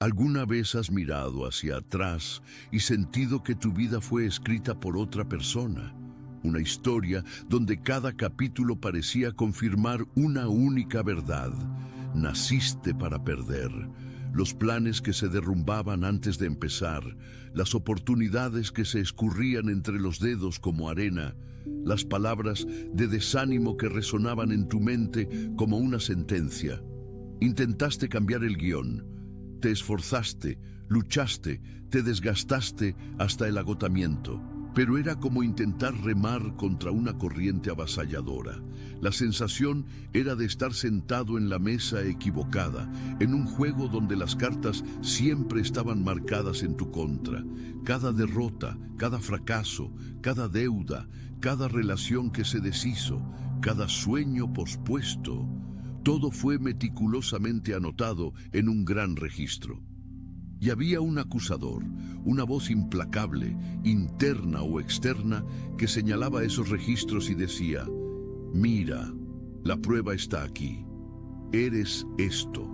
¿Alguna vez has mirado hacia atrás y sentido que tu vida fue escrita por otra persona? Una historia donde cada capítulo parecía confirmar una única verdad. Naciste para perder. Los planes que se derrumbaban antes de empezar, las oportunidades que se escurrían entre los dedos como arena, las palabras de desánimo que resonaban en tu mente como una sentencia. Intentaste cambiar el guión. Te esforzaste, luchaste, te desgastaste hasta el agotamiento, pero era como intentar remar contra una corriente avasalladora. La sensación era de estar sentado en la mesa equivocada, en un juego donde las cartas siempre estaban marcadas en tu contra. Cada derrota, cada fracaso, cada deuda, cada relación que se deshizo, cada sueño pospuesto, todo fue meticulosamente anotado en un gran registro. Y había un acusador, una voz implacable, interna o externa, que señalaba esos registros y decía: mira, la prueba está aquí. Eres esto.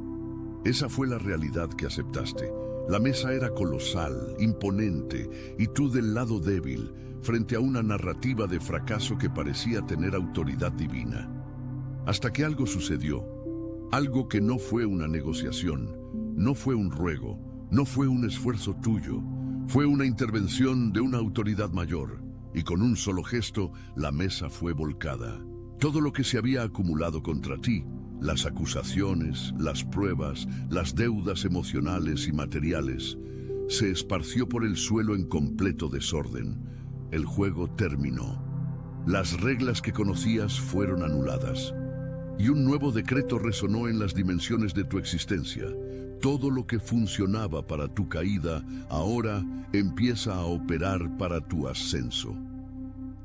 Esa fue la realidad que aceptaste. La mesa era colosal, imponente, y tú del lado débil, frente a una narrativa de fracaso que parecía tener autoridad divina. Hasta que algo sucedió, algo que no fue una negociación, no fue un ruego, no fue un esfuerzo tuyo, fue una intervención de una autoridad mayor, y con un solo gesto la mesa fue volcada. Todo lo que se había acumulado contra ti, las acusaciones, las pruebas, las deudas emocionales y materiales, se esparció por el suelo en completo desorden. El juego terminó. Las reglas que conocías fueron anuladas. Y un nuevo decreto resonó en las dimensiones de tu existencia. Todo lo que funcionaba para tu caída ahora empieza a operar para tu ascenso.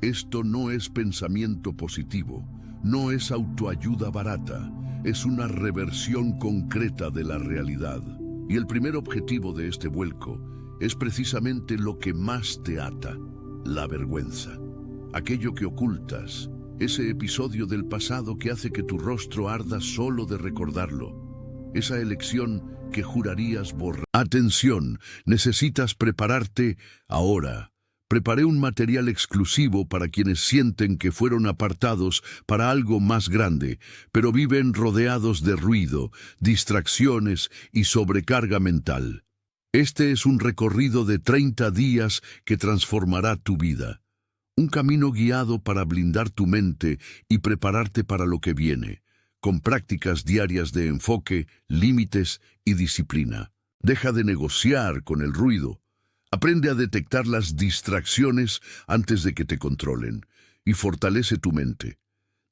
Esto no es pensamiento positivo, no es autoayuda barata, es una reversión concreta de la realidad. Y el primer objetivo de este vuelco es precisamente lo que más te ata: la vergüenza. Aquello que ocultas, ese episodio del pasado que hace que tu rostro arda solo de recordarlo. Esa elección que jurarías borrar. Atención, necesitas prepararte ahora. Preparé un material exclusivo para quienes sienten que fueron apartados para algo más grande, pero viven rodeados de ruido, distracciones y sobrecarga mental. Este es un recorrido de 30 días que transformará tu vida. Un camino guiado para blindar tu mente y prepararte para lo que viene, con prácticas diarias de enfoque, límites y disciplina. Deja de negociar con el ruido. Aprende a detectar las distracciones antes de que te controlen y fortalece tu mente.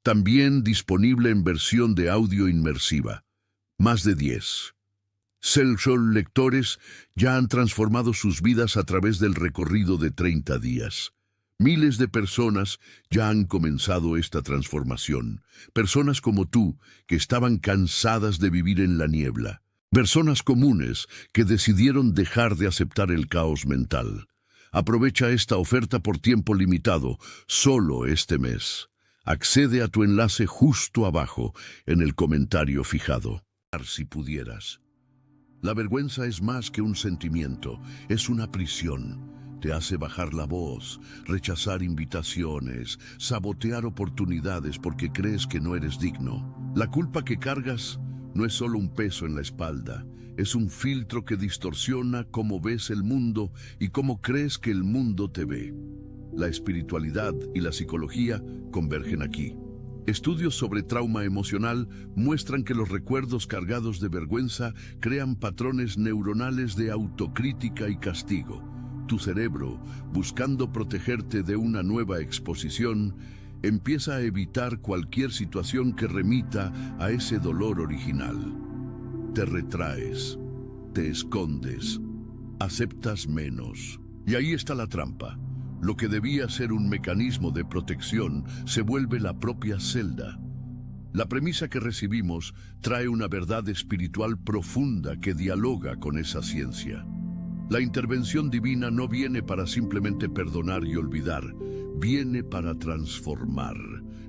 También disponible en versión de audio inmersiva. Más de 10. Self-Soul lectores ya han transformado sus vidas a través del recorrido de 30 días. Miles de personas ya han comenzado esta transformación. Personas como tú, que estaban cansadas de vivir en la niebla. Personas comunes que decidieron dejar de aceptar el caos mental. Aprovecha esta oferta por tiempo limitado, solo este mes. Accede a tu enlace justo abajo, en el comentario fijado. Si pudieras. La vergüenza es más que un sentimiento, es una prisión. Te hace bajar la voz, rechazar invitaciones, sabotear oportunidades porque crees que no eres digno. La culpa que cargas no es solo un peso en la espalda, es un filtro que distorsiona cómo ves el mundo y cómo crees que el mundo te ve. La espiritualidad y la psicología convergen aquí. Estudios sobre trauma emocional muestran que los recuerdos cargados de vergüenza crean patrones neuronales de autocrítica y castigo. Tu cerebro, buscando protegerte de una nueva exposición, empieza a evitar cualquier situación que remita a ese dolor original. Te retraes, te escondes, aceptas menos. Y ahí está la trampa. Lo que debía ser un mecanismo de protección se vuelve la propia celda. La premisa que recibimos trae una verdad espiritual profunda que dialoga con esa ciencia. La intervención divina no viene para simplemente perdonar y olvidar, viene para transformar.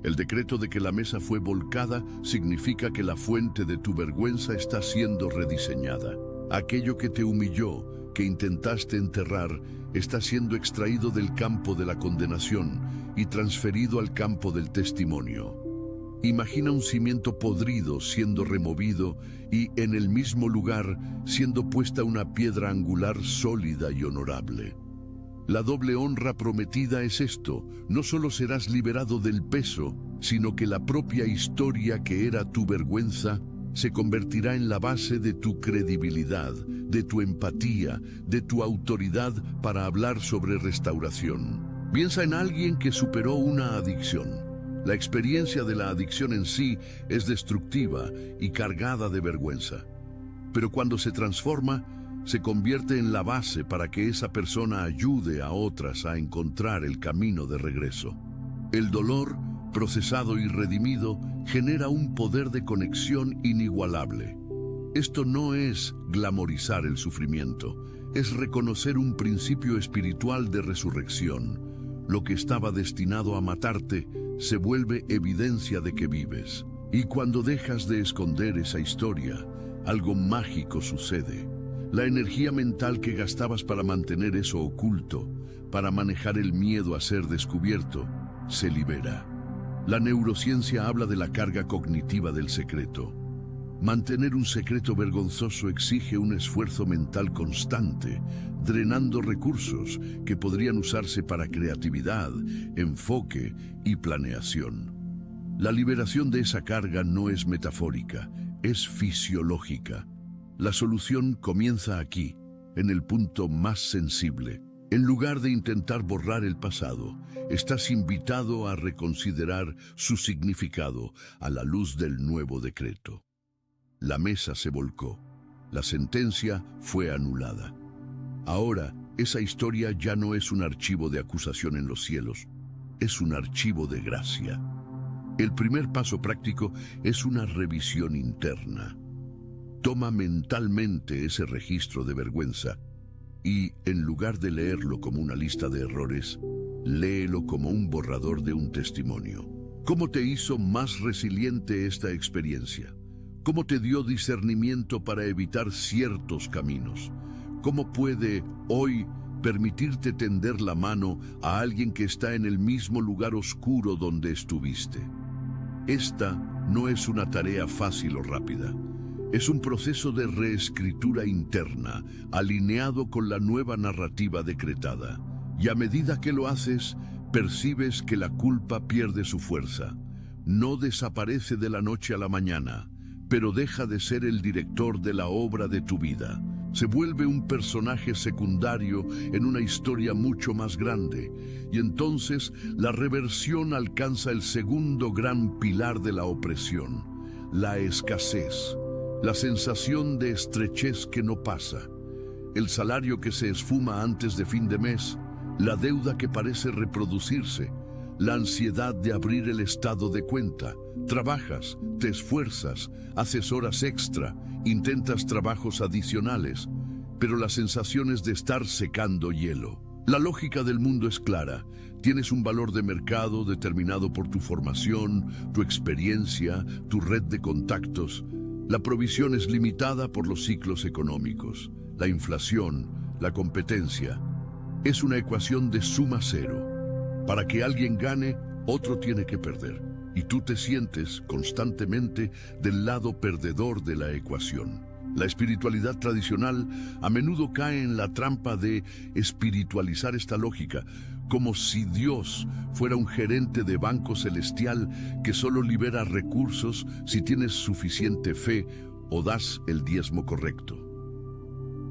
El decreto de que la mesa fue volcada significa que la fuente de tu vergüenza está siendo rediseñada. Aquello que te humilló, que intentaste enterrar, está siendo extraído del campo de la condenación y transferido al campo del testimonio. Imagina un cimiento podrido siendo removido y en el mismo lugar siendo puesta una piedra angular sólida y honorable. La doble honra prometida es esto: no solo serás liberado del peso, sino que la propia historia que era tu vergüenza se convertirá en la base de tu credibilidad, de tu empatía, de tu autoridad para hablar sobre restauración. Piensa en alguien que superó una adicción. La experiencia de la adicción en sí es destructiva y cargada de vergüenza. Pero cuando se transforma, se convierte en la base para que esa persona ayude a otras a encontrar el camino de regreso. El dolor, procesado y redimido, genera un poder de conexión inigualable. Esto no es glamorizar el sufrimiento, es reconocer un principio espiritual de resurrección. Lo que estaba destinado a matarte se vuelve evidencia de que vives. Y cuando dejas de esconder esa historia, algo mágico sucede. La energía mental que gastabas para mantener eso oculto, para manejar el miedo a ser descubierto, se libera. La neurociencia habla de la carga cognitiva del secreto. Mantener un secreto vergonzoso exige un esfuerzo mental constante, drenando recursos que podrían usarse para creatividad, enfoque y planeación. La liberación de esa carga no es metafórica, es fisiológica. La solución comienza aquí, en el punto más sensible. En lugar de intentar borrar el pasado, estás invitado a reconsiderar su significado a la luz del nuevo decreto. La mesa se volcó. La sentencia fue anulada. Ahora, esa historia ya no es un archivo de acusación en los cielos, es un archivo de gracia. El primer paso práctico es una revisión interna. Toma mentalmente ese registro de vergüenza y, en lugar de leerlo como una lista de errores, léelo como un borrador de un testimonio. ¿Cómo te hizo más resiliente esta experiencia? ¿Cómo te dio discernimiento para evitar ciertos caminos? ¿Cómo puede hoy permitirte tender la mano a alguien que está en el mismo lugar oscuro donde estuviste? Esta no es una tarea fácil o rápida. Es un proceso de reescritura interna, alineado con la nueva narrativa decretada. Y a medida que lo haces, percibes que la culpa pierde su fuerza. No desaparece de la noche a la mañana, pero deja de ser el director de la obra de tu vida. Se vuelve un personaje secundario en una historia mucho más grande, y entonces la reversión alcanza el segundo gran pilar de la opresión, la escasez, la sensación de estrechez que no pasa, el salario que se esfuma antes de fin de mes, la deuda que parece reproducirse, la ansiedad de abrir el estado de cuenta. Trabajas, te esfuerzas, haces horas extra, intentas trabajos adicionales, pero la sensación es de estar secando hielo. La lógica del mundo es clara. Tienes un valor de mercado determinado por tu formación, tu experiencia, tu red de contactos. La provisión es limitada por los ciclos económicos, la inflación, la competencia. Es una ecuación de suma cero. Para que alguien gane, otro tiene que perder. Y tú te sientes constantemente del lado perdedor de la ecuación. La espiritualidad tradicional a menudo cae en la trampa de espiritualizar esta lógica, como si Dios fuera un gerente de banco celestial que solo libera recursos si tienes suficiente fe o das el diezmo correcto.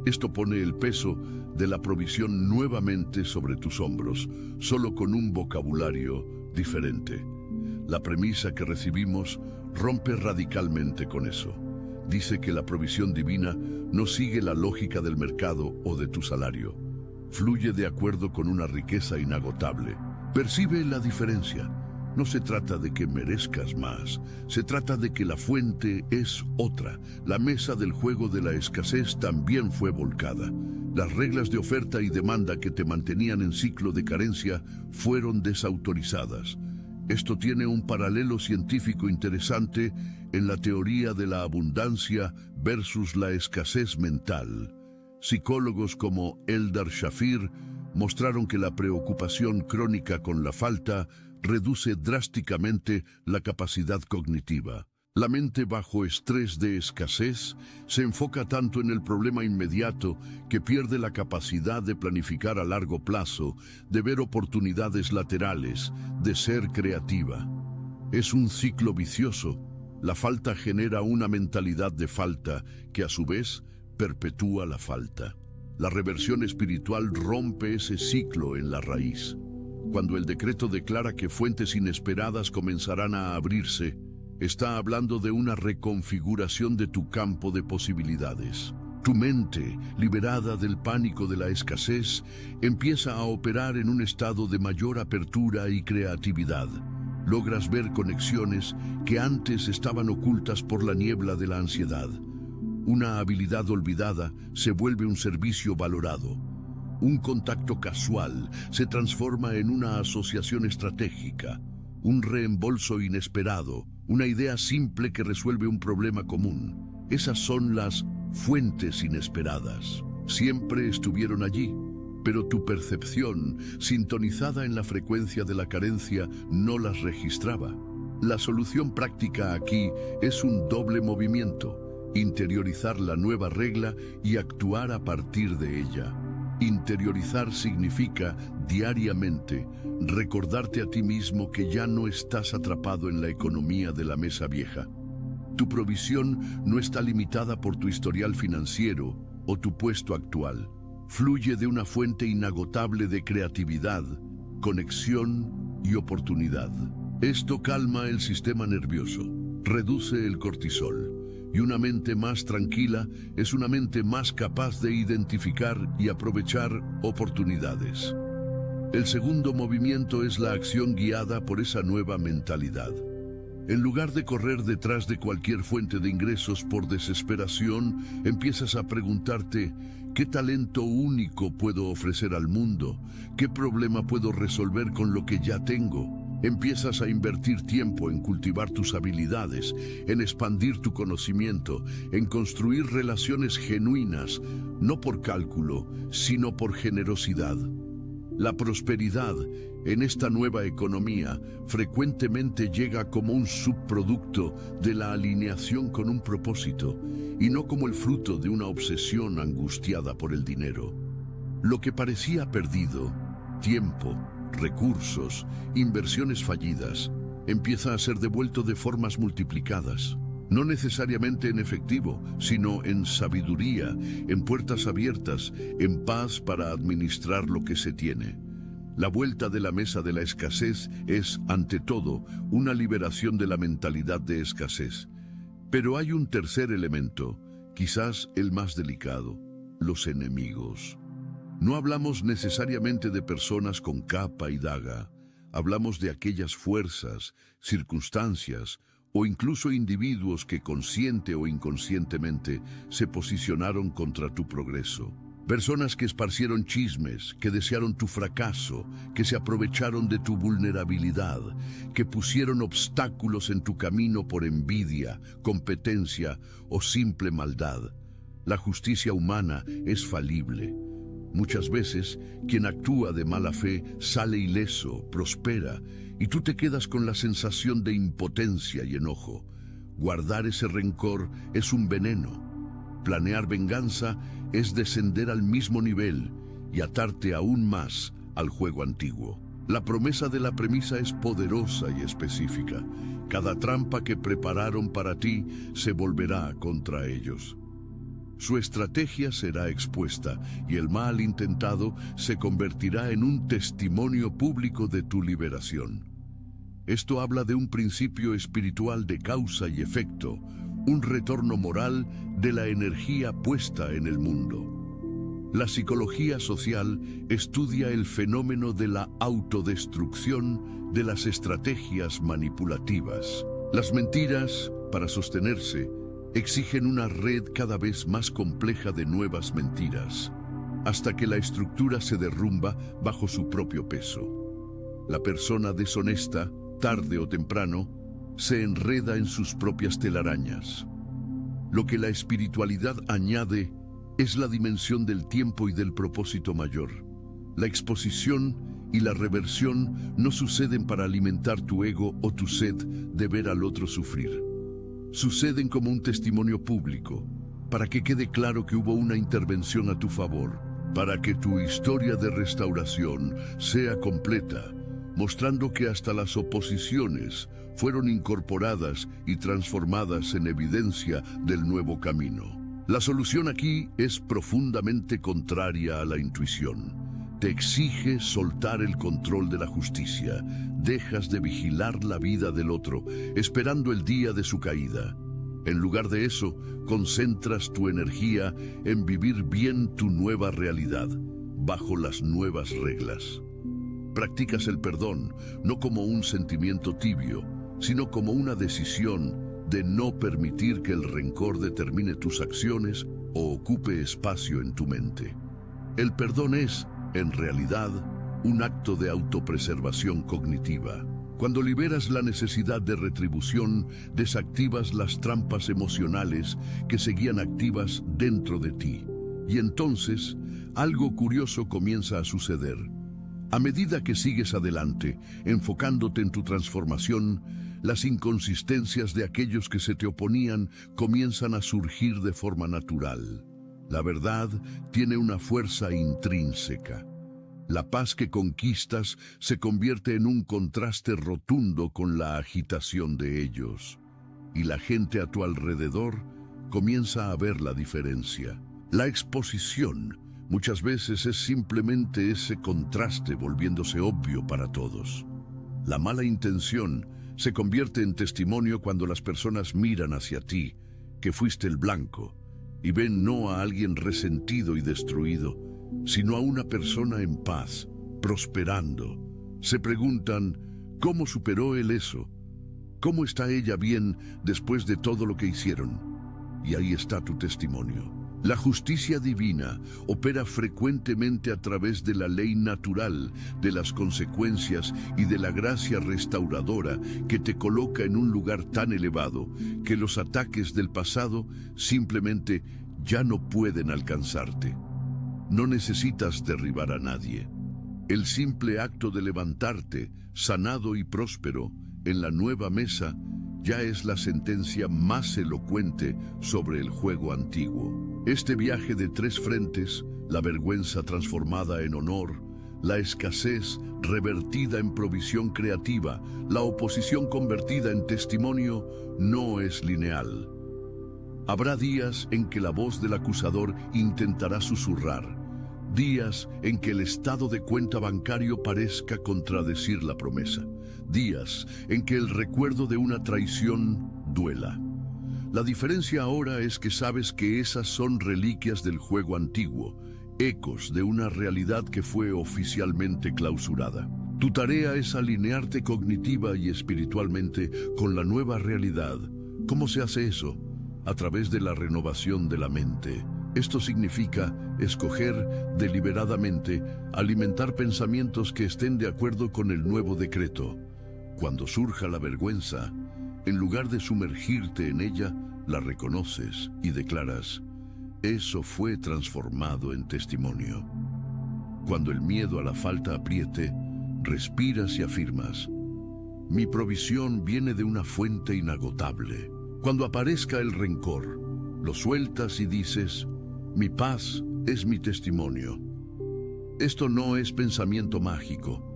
Esto pone el peso de la provisión nuevamente sobre tus hombros, solo con un vocabulario diferente. La premisa que recibimos rompe radicalmente con eso. Dice que la provisión divina no sigue la lógica del mercado o de tu salario. Fluye de acuerdo con una riqueza inagotable. Percibe la diferencia. No se trata de que merezcas más, se trata de que la fuente es otra. La mesa del juego de la escasez también fue volcada. Las reglas de oferta y demanda que te mantenían en ciclo de carencia fueron desautorizadas. Esto tiene un paralelo científico interesante en la teoría de la abundancia versus la escasez mental. Psicólogos como Eldar Shafir mostraron que la preocupación crónica con la falta reduce drásticamente la capacidad cognitiva. La mente bajo estrés de escasez se enfoca tanto en el problema inmediato que pierde la capacidad de planificar a largo plazo, de ver oportunidades laterales, de ser creativa. Es un ciclo vicioso. La falta genera una mentalidad de falta que a su vez perpetúa la falta. La reversión espiritual rompe ese ciclo en la raíz. Cuando el decreto declara que fuentes inesperadas comenzarán a abrirse, está hablando de una reconfiguración de tu campo de posibilidades. Tu mente, liberada del pánico de la escasez, empieza a operar en un estado de mayor apertura y creatividad. Logras ver conexiones que antes estaban ocultas por la niebla de la ansiedad. Una habilidad olvidada se vuelve un servicio valorado. Un contacto casual se transforma en una asociación estratégica. Un reembolso inesperado, una idea simple que resuelve un problema común. Esas son las fuentes inesperadas. Siempre estuvieron allí, pero tu percepción, sintonizada en la frecuencia de la carencia, no las registraba. La solución práctica aquí es un doble movimiento: interiorizar la nueva regla y actuar a partir de ella. Interiorizar significa, diariamente, recordarte a ti mismo que ya no estás atrapado en la economía de la mesa vieja. Tu provisión no está limitada por tu historial financiero o tu puesto actual. Fluye de una fuente inagotable de creatividad, conexión y oportunidad. Esto calma el sistema nervioso, reduce el cortisol. Y una mente más tranquila es una mente más capaz de identificar y aprovechar oportunidades. El segundo movimiento es la acción guiada por esa nueva mentalidad. En lugar de correr detrás de cualquier fuente de ingresos por desesperación, empiezas a preguntarte: ¿qué talento único puedo ofrecer al mundo? ¿Qué problema puedo resolver con lo que ya tengo? Empiezas a invertir tiempo en cultivar tus habilidades, en expandir tu conocimiento, en construir relaciones genuinas, no por cálculo, sino por generosidad. La prosperidad en esta nueva economía frecuentemente llega como un subproducto de la alineación con un propósito, y no como el fruto de una obsesión angustiada por el dinero. Lo que parecía perdido, tiempo, recursos, inversiones fallidas, empieza a ser devuelto de formas multiplicadas. No necesariamente en efectivo, sino en sabiduría, en puertas abiertas, en paz para administrar lo que se tiene. La vuelta de la mesa de la escasez es, ante todo, una liberación de la mentalidad de escasez. Pero hay un tercer elemento, quizás el más delicado: los enemigos. No hablamos necesariamente de personas con capa y daga. Hablamos de aquellas fuerzas, circunstancias o incluso individuos que consciente o inconscientemente se posicionaron contra tu progreso. Personas que esparcieron chismes, que desearon tu fracaso, que se aprovecharon de tu vulnerabilidad, que pusieron obstáculos en tu camino por envidia, competencia o simple maldad. La justicia humana es falible. Muchas veces, quien actúa de mala fe sale ileso, prospera, y tú te quedas con la sensación de impotencia y enojo. Guardar ese rencor es un veneno. Planear venganza es descender al mismo nivel y atarte aún más al juego antiguo. La promesa de la premisa es poderosa y específica. Cada trampa que prepararon para ti se volverá contra ellos. Su estrategia será expuesta y el mal intentado se convertirá en un testimonio público de tu liberación. Esto habla de un principio espiritual de causa y efecto, un retorno moral de la energía puesta en el mundo. La psicología social estudia el fenómeno de la autodestrucción de las estrategias manipulativas. Las mentiras, para sostenerse, exigen una red cada vez más compleja de nuevas mentiras, hasta que la estructura se derrumba bajo su propio peso. La persona deshonesta tarde o temprano, se enreda en sus propias telarañas. Lo que la espiritualidad añade es la dimensión del tiempo y del propósito mayor. La exposición y la reversión no suceden para alimentar tu ego o tu sed de ver al otro sufrir. Suceden como un testimonio público, para que quede claro que hubo una intervención a tu favor, para que tu historia de restauración sea completa, mostrando que hasta las oposiciones fueron incorporadas y transformadas en evidencia del nuevo camino. La solución aquí es profundamente contraria a la intuición. Te exige soltar el control de la justicia. Dejas de vigilar la vida del otro, esperando el día de su caída. En lugar de eso, concentras tu energía en vivir bien tu nueva realidad, bajo las nuevas reglas. Practicas el perdón, no como un sentimiento tibio, sino como una decisión de no permitir que el rencor determine tus acciones o ocupe espacio en tu mente. El perdón es, en realidad, un acto de autopreservación cognitiva. Cuando liberas la necesidad de retribución, desactivas las trampas emocionales que seguían activas dentro de ti. Y entonces, algo curioso comienza a suceder. A medida que sigues adelante, enfocándote en tu transformación, las inconsistencias de aquellos que se te oponían comienzan a surgir de forma natural. La verdad tiene una fuerza intrínseca. La paz que conquistas se convierte en un contraste rotundo con la agitación de ellos. Y la gente a tu alrededor comienza a ver la diferencia. La exposición muchas veces es simplemente ese contraste volviéndose obvio para todos. La mala intención se convierte en testimonio cuando las personas miran hacia ti, que fuiste el blanco, y ven no a alguien resentido y destruido, sino a una persona en paz, prosperando. Se preguntan, ¿cómo superó él eso? ¿Cómo está ella bien después de todo lo que hicieron? Y ahí está tu testimonio. La justicia divina opera frecuentemente a través de la ley natural, de las consecuencias y de la gracia restauradora que te coloca en un lugar tan elevado que los ataques del pasado simplemente ya no pueden alcanzarte. No necesitas derribar a nadie. El simple acto de levantarte, sanado y próspero, en la nueva mesa, ya es la sentencia más elocuente sobre el juego antiguo. Este viaje de tres frentes, la vergüenza transformada en honor, la escasez revertida en provisión creativa, la oposición convertida en testimonio, no es lineal. Habrá días en que la voz del acusador intentará susurrar, días en que el estado de cuenta bancario parezca contradecir la promesa, días en que el recuerdo de una traición duela. La diferencia ahora es que sabes que esas son reliquias del juego antiguo, ecos de una realidad que fue oficialmente clausurada. Tu tarea es alinearte cognitiva y espiritualmente con la nueva realidad. ¿Cómo se hace eso? A través de la renovación de la mente. Esto significa escoger deliberadamente alimentar pensamientos que estén de acuerdo con el nuevo decreto. Cuando surja la vergüenza, en lugar de sumergirte en ella, la reconoces y declaras, eso fue transformado en testimonio. Cuando el miedo a la falta apriete, respiras y afirmas, mi provisión viene de una fuente inagotable. Cuando aparezca el rencor, lo sueltas y dices, mi paz es mi testimonio. Esto no es pensamiento mágico.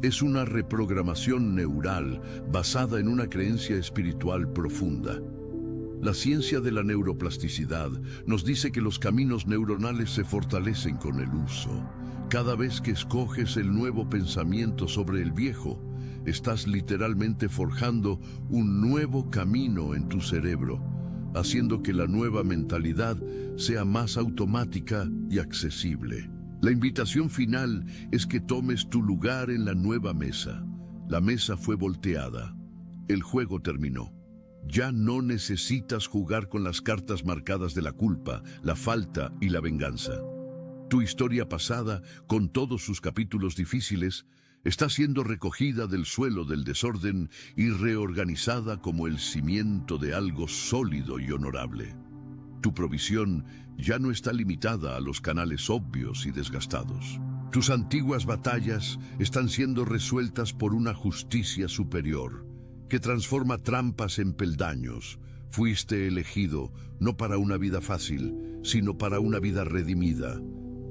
Es una reprogramación neural basada en una creencia espiritual profunda. La ciencia de la neuroplasticidad nos dice que los caminos neuronales se fortalecen con el uso. Cada vez que escoges el nuevo pensamiento sobre el viejo, estás literalmente forjando un nuevo camino en tu cerebro, haciendo que la nueva mentalidad sea más automática y accesible. La invitación final es que tomes tu lugar en la nueva mesa. La mesa fue volteada. El juego terminó. Ya no necesitas jugar con las cartas marcadas de la culpa, la falta y la venganza. Tu historia pasada, con todos sus capítulos difíciles, está siendo recogida del suelo del desorden y reorganizada como el cimiento de algo sólido y honorable. Tu provisión ya no está limitada a los canales obvios y desgastados. Tus antiguas batallas están siendo resueltas por una justicia superior, que transforma trampas en peldaños. Fuiste elegido no para una vida fácil, sino para una vida redimida,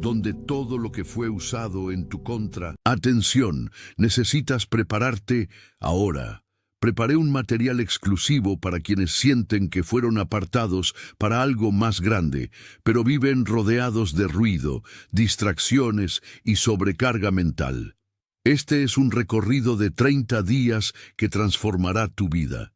donde todo lo que fue usado en tu contra... Atención, necesitas prepararte ahora. Preparé un material exclusivo para quienes sienten que fueron apartados para algo más grande, pero viven rodeados de ruido, distracciones y sobrecarga mental. Este es un recorrido de 30 días que transformará tu vida.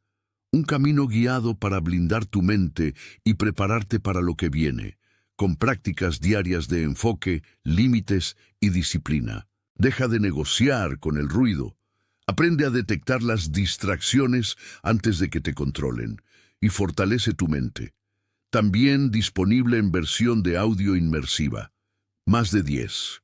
Un camino guiado para blindar tu mente y prepararte para lo que viene, con prácticas diarias de enfoque, límites y disciplina. Deja de negociar con el ruido. Aprende a detectar las distracciones antes de que te controlen y fortalece tu mente. También disponible en versión de audio inmersiva. Más de 10.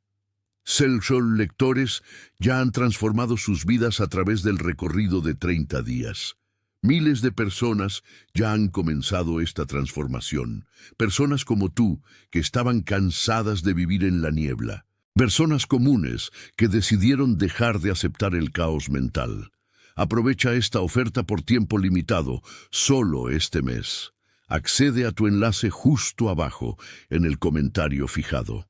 Self-Soul lectores ya han transformado sus vidas a través del recorrido de 30 días. Miles de personas ya han comenzado esta transformación. Personas como tú, que estaban cansadas de vivir en la niebla. Personas comunes que decidieron dejar de aceptar el caos mental. Aprovecha esta oferta por tiempo limitado, solo este mes. Accede a tu enlace justo abajo en el comentario fijado.